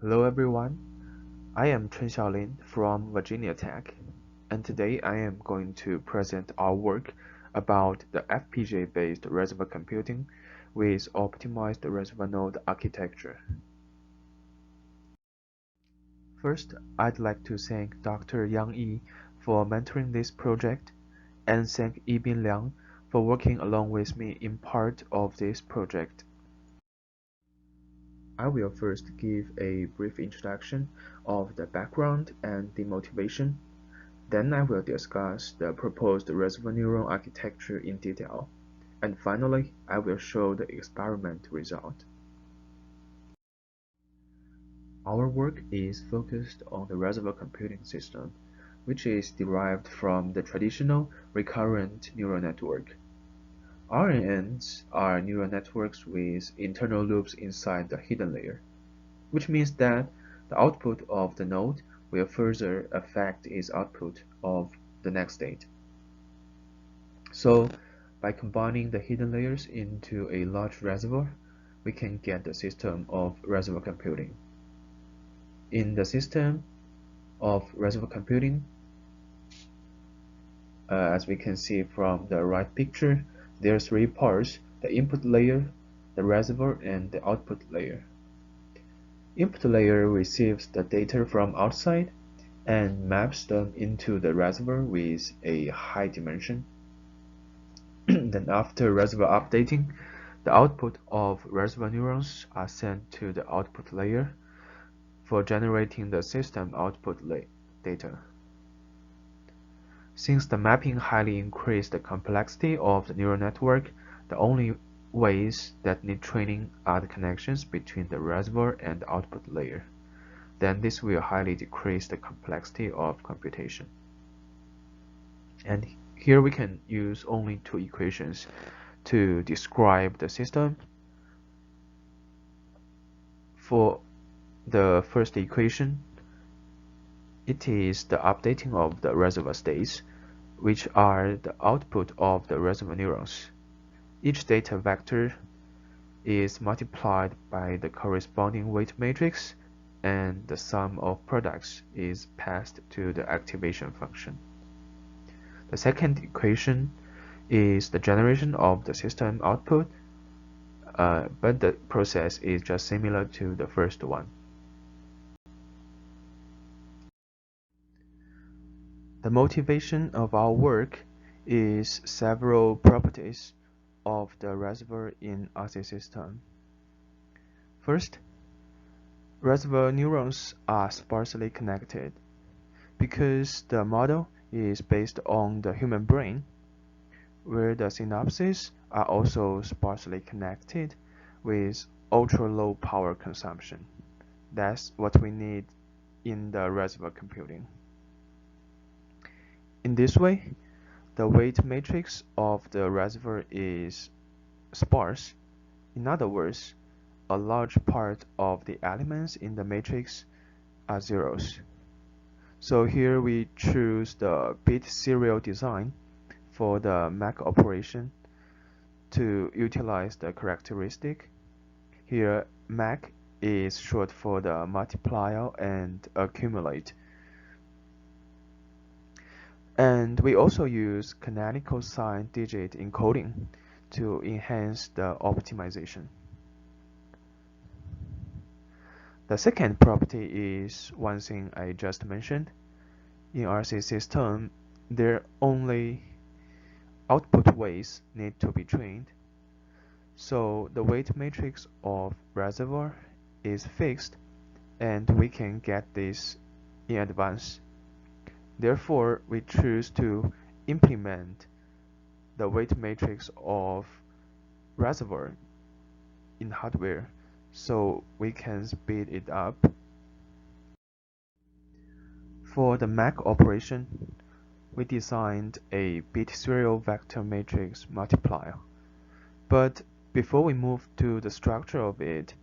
Hello everyone, I am Chen Xiaolin from Virginia Tech, and today I am going to present our work about the FPGA-based reservoir computing with optimized reservoir node architecture. First, I'd like to thank Dr. Yang Yi for mentoring this project, and thank Yibin Liang for working along with me in part of this project. I will first give a brief introduction of the background and the motivation. Then I will discuss the proposed reservoir neuron architecture in detail. And finally, I will show the experiment result. Our work is focused on the reservoir computing system, which is derived from the traditional recurrent neural network. RNNs are neural networks with internal loops inside the hidden layer, which means that the output of the node will further affect its output of the next state. So, by combining the hidden layers into a large reservoir, we can get the system of reservoir computing. In the system of reservoir computing, as we can see from the right picture, there are three parts: the input layer, the reservoir, and the output layer. Input layer receives the data from outside and maps them into the reservoir with a high dimension. Then after reservoir updating, the output of reservoir neurons are sent to the output layer for generating the system output data. Since the mapping highly increased the complexity of the neural network, the only ways that need training are the connections between the reservoir and the output layer. Then this will highly decrease the complexity of computation. And here we can use only two equations to describe the system. For the first equation, it is the updating of the reservoir states, which are the output of the reservoir neurons. Each data vector is multiplied by the corresponding weight matrix, and the sum of products is passed to the activation function. The second equation is the generation of the system output, but the process is just similar to the first one. The motivation of our work is several properties of the reservoir in RC system. First, reservoir neurons are sparsely connected. Because the model is based on the human brain, where the synapses are also sparsely connected with ultra-low power consumption. That's what we need in the reservoir computing. In this way, the weight matrix of the reservoir is sparse. In other words, a large part of the elements in the matrix are zeros. So here we choose the bit serial design for the MAC operation to utilize the characteristic. Here MAC is short for the multiplier and accumulate. And we also use canonical sign digit encoding to enhance the optimization. The second property is one thing I just mentioned. In RC system, there only output weights need to be trained. So the weight matrix of reservoir is fixed, and we can get this in advance. Therefore, we choose to implement the weight matrix of reservoir in hardware so we can speed it up. For the MAC operation, we designed a bit serial vector matrix multiplier. But before we move to the structure of it,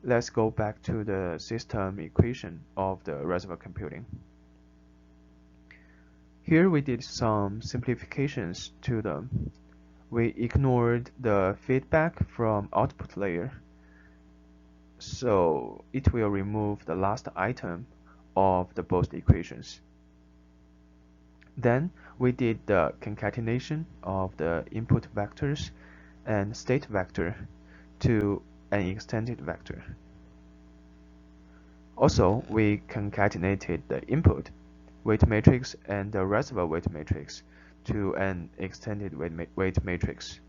let's go back to the system equation of the reservoir computing. Here we did some simplifications to them. We ignored the feedback from output layer so it will remove the last item of the both equations. Then we did the concatenation of the input vectors and state vector to an extended vector. Also, we concatenated the input weight matrix and the reservoir weight matrix to an extended weight matrix.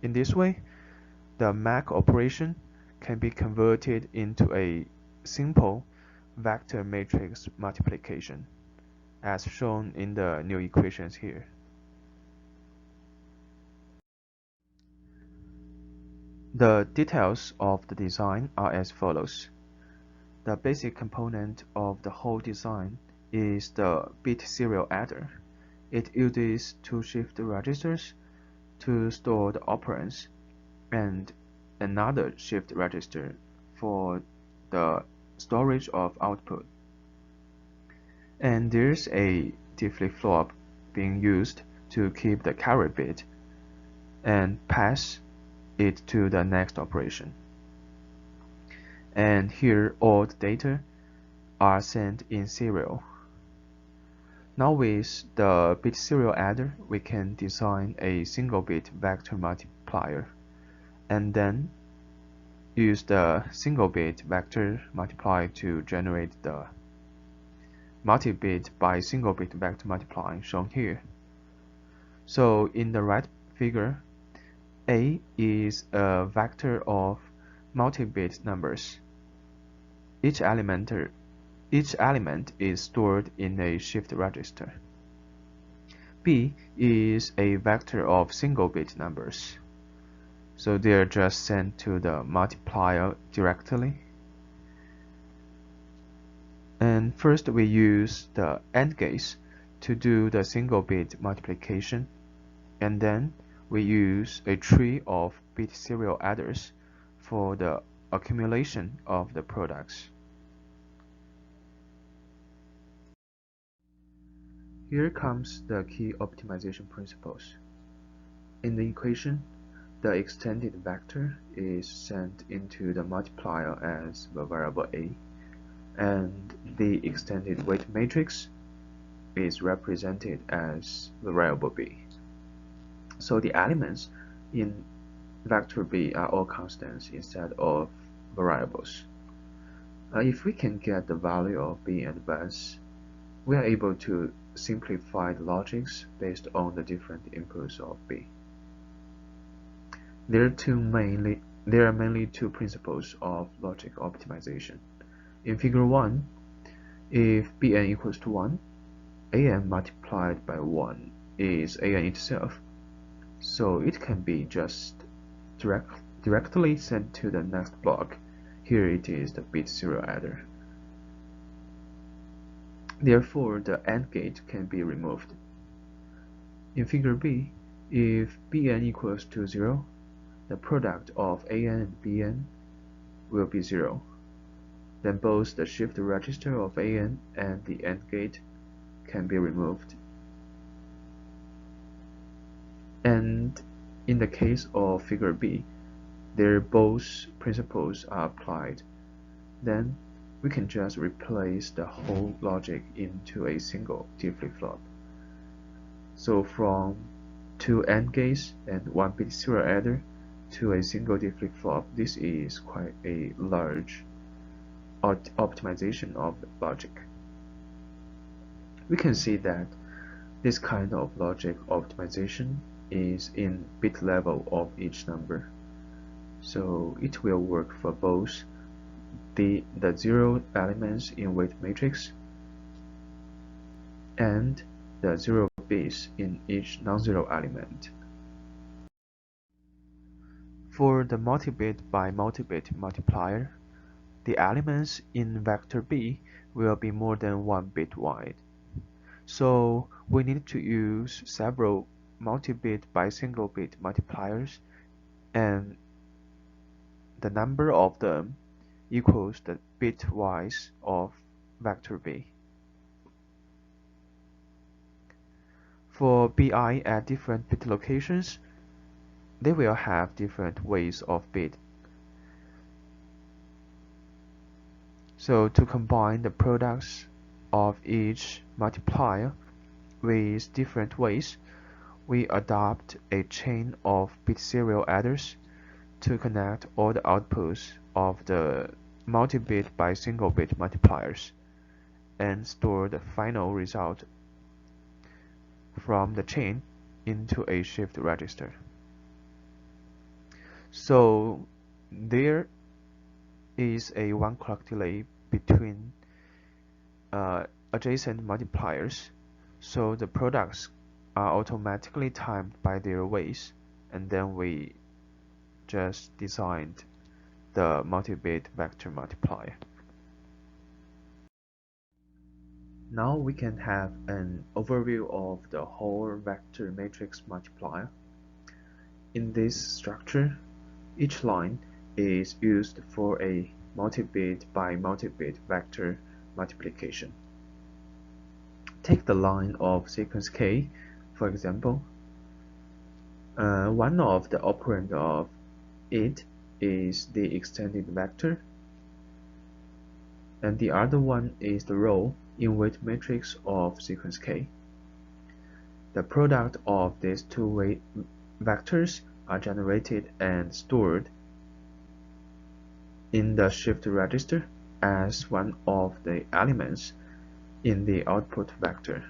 In this way, the MAC operation can be converted into a simple vector matrix multiplication, as shown in the new equations here. The details of the design are as follows. The basic component of the whole design is the bit serial adder. It uses two shift registers to store the operands and another shift register for the storage of output. And there's a D flip-flop being used to keep the carry bit and pass it to the next operation. And here all the data are sent in serial. Now with the bit serial adder, we can design a single bit vector multiplier and then use the single bit vector multiplier to generate the multi-bit by single bit vector multiplying shown here. So in the right figure, A is a vector of multi-bit numbers. Each element is stored in a shift register. B is a vector of single-bit numbers, so they are just sent to the multiplier directly. And first we use the AND gates to do the single-bit multiplication, and then we use a tree of bit serial adders for the accumulation of the products. Here comes the key optimization principles. In the equation, the extended vector is sent into the multiplier as the variable A, and the extended weight matrix is represented as the variable B. So the elements in vector B are all constants instead of variables. If we can get the value of B and bus, we are able to simplify the logics based on the different inputs of B. There are mainly two principles of logic optimization. In figure 1, if Bn equals to 1, An multiplied by 1 is An itself, so it can be just directly sent to the next block. Here it is the bit serial adder. Therefore, the AND gate can be removed. In figure B, if Bn equals to 0, the product of An and Bn will be 0. Then both the shift register of An and the AND gate can be removed. And in the case of figure B, there both principles are applied. Then we can just replace the whole logic into a single D flip-flop. So from 2 AND gates and 1 bit serial adder to a single D flip-flop, this is quite a large optimization of the logic. We can see that this kind of logic optimization is in bit level of each number, so it will work for both the 0 elements in weight matrix and the 0 bits in each non-zero element. For the multi-bit by multi-bit multiplier, the elements in vector B will be more than 1 bit wide. So we need to use several multi-bit by single-bit multipliers, and the number of them equals the bitwise of vector B. For BI at different bit locations, they will have different ways of bit. So to combine the products of each multiplier with different weights, we adopt a chain of bit serial adders to connect all the outputs of the multi-bit by single-bit multipliers and store the final result from the chain into a shift register. So there is a 1 clock delay between adjacent multipliers, so the products are automatically timed by their weights, and then we just designed the multi-bit vector multiplier. Now we can have an overview of the whole vector matrix multiplier. In this structure, each line is used for a multi-bit by multi-bit vector multiplication. Take the line of sequence k, for example. One of the operand of it is the extended vector, and the other one is the row in weight matrix of sequence k. The product of these two vectors are generated and stored in the shift register as one of the elements in the output vector.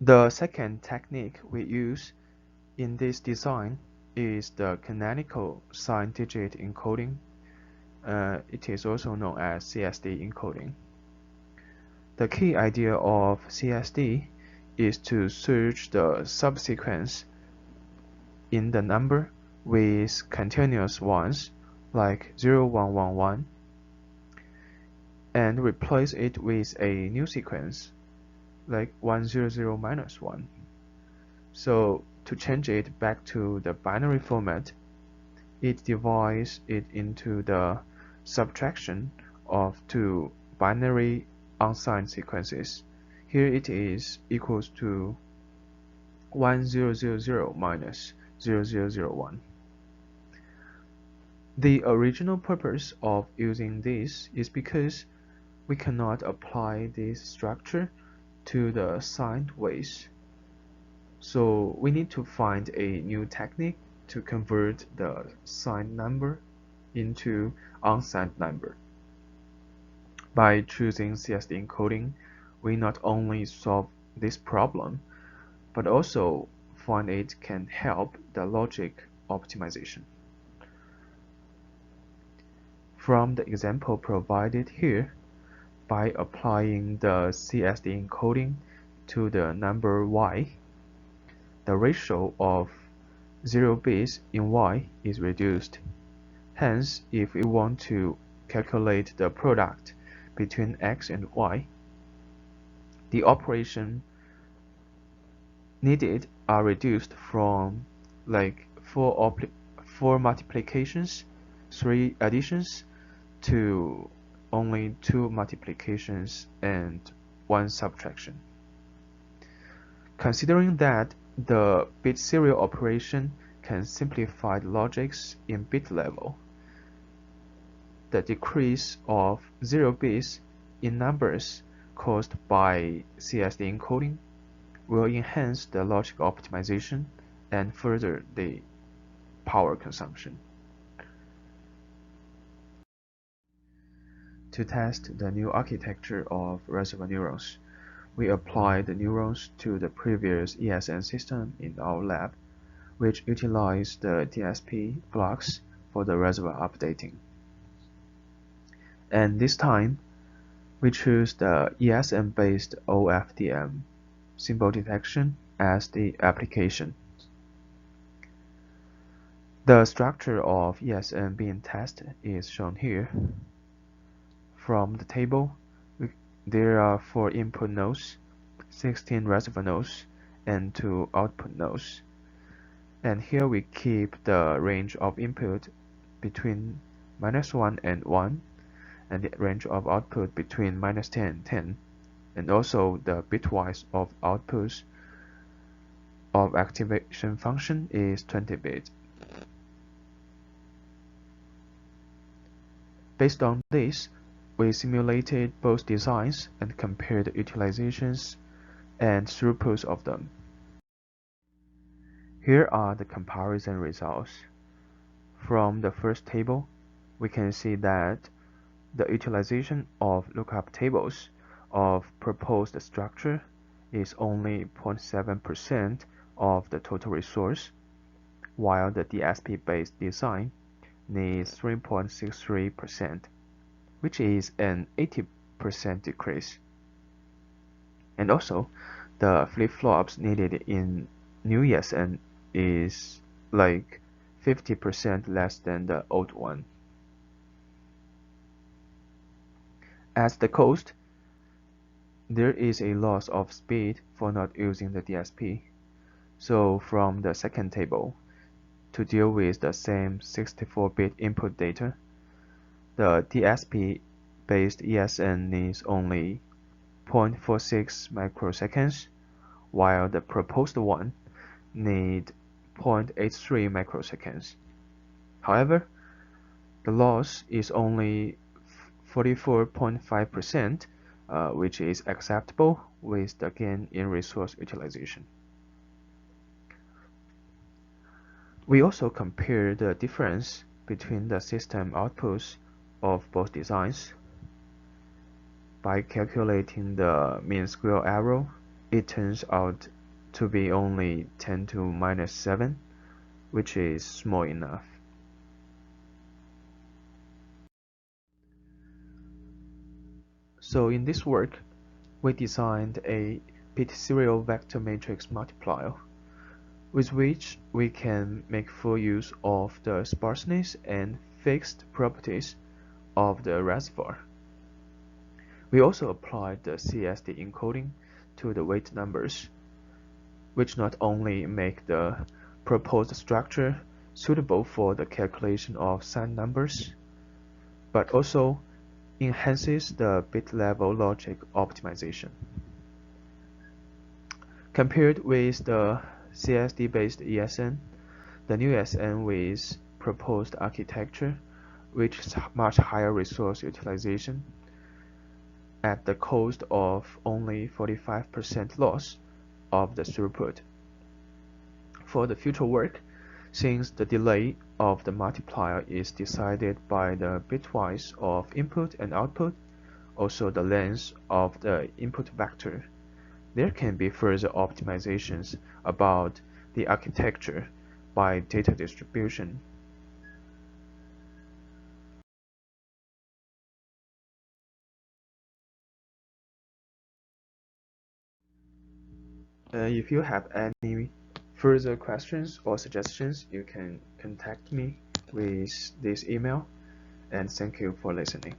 The second technique we use in this design is the canonical sign digit encoding. It is also known as CSD encoding. The key idea of CSD is to search the subsequence in the number with continuous ones like 0, 1, 1, 1, and replace it with a new sequence like 1, 0, 0, minus 1. So to change it back to the binary format, it divides it into the subtraction of two binary unsigned sequences. Here it is equals to 1000 minus 0001. The original purpose of using this is because we cannot apply this structure to the signed ways. So we need to find a new technique to convert the signed number into unsigned number. By choosing CSD encoding, we not only solve this problem, but also find it can help the logic optimization. From the example provided here, by applying the CSD encoding to the number y, the ratio of 0 bits in y is reduced. Hence, if we want to calculate the product between x and y, the operation needed are reduced from like 4 multiplications, 3 additions, to only 2 multiplications and 1 subtraction. Considering that the bit serial operation can simplify the logics in bit level, the decrease of 0 bits in numbers caused by CSD encoding will enhance the logic optimization and further the power consumption. To test the new architecture of reservoir neurons, we applied the neurons to the previous ESN system in our lab, which utilized the DSP blocks for the reservoir updating. And this time, we choose the ESN-based OFDM symbol detection as the application. The structure of ESN being tested is shown here. From the table, there are 4 input nodes, 16 reservoir nodes, and 2 output nodes. And here we keep the range of input between -1 and 1, and the range of output between -10 and 10, and also the bitwise of outputs of activation function is 20 bit. Based on this, we simulated both designs and compared the utilizations and throughputs of them. Here are the comparison results. From the first table, we can see that the utilization of lookup tables of proposed structure is only 0.7% of the total resource, while the DSP-based design needs 3.63%, which is an 80% decrease. And also, the flip-flops needed in new ESN is like 50% less than the old one. As the cost, there is a loss of speed for not using the DSP. So from the second table, to deal with the same 64-bit input data, the DSP-based ESN needs only 0.46 microseconds, while the proposed one needs 0.83 microseconds. However, the loss is only 44.5%, which is acceptable with the gain in resource utilization. We also compare the difference between the system outputs of both designs. By calculating the mean square error, it turns out to be only 10 to minus 7, which is small enough. So in this work, we designed a bit serial vector matrix multiplier, with which we can make full use of the sparseness and fixed properties of the reservoir. We also applied the CSD encoding to the weight numbers, which not only make the proposed structure suitable for the calculation of signed numbers, but also enhances the bit-level logic optimization. Compared with the CSD-based ESN, the new ESN with proposed architecture reaches much higher resource utilization at the cost of only 45% loss of the throughput. For the future work, since the delay of the multiplier is decided by the bitwise of input and output, also the length of the input vector, there can be further optimizations about the architecture by data distribution. If you have any further questions or suggestions, you can contact me with this email, and thank you for listening.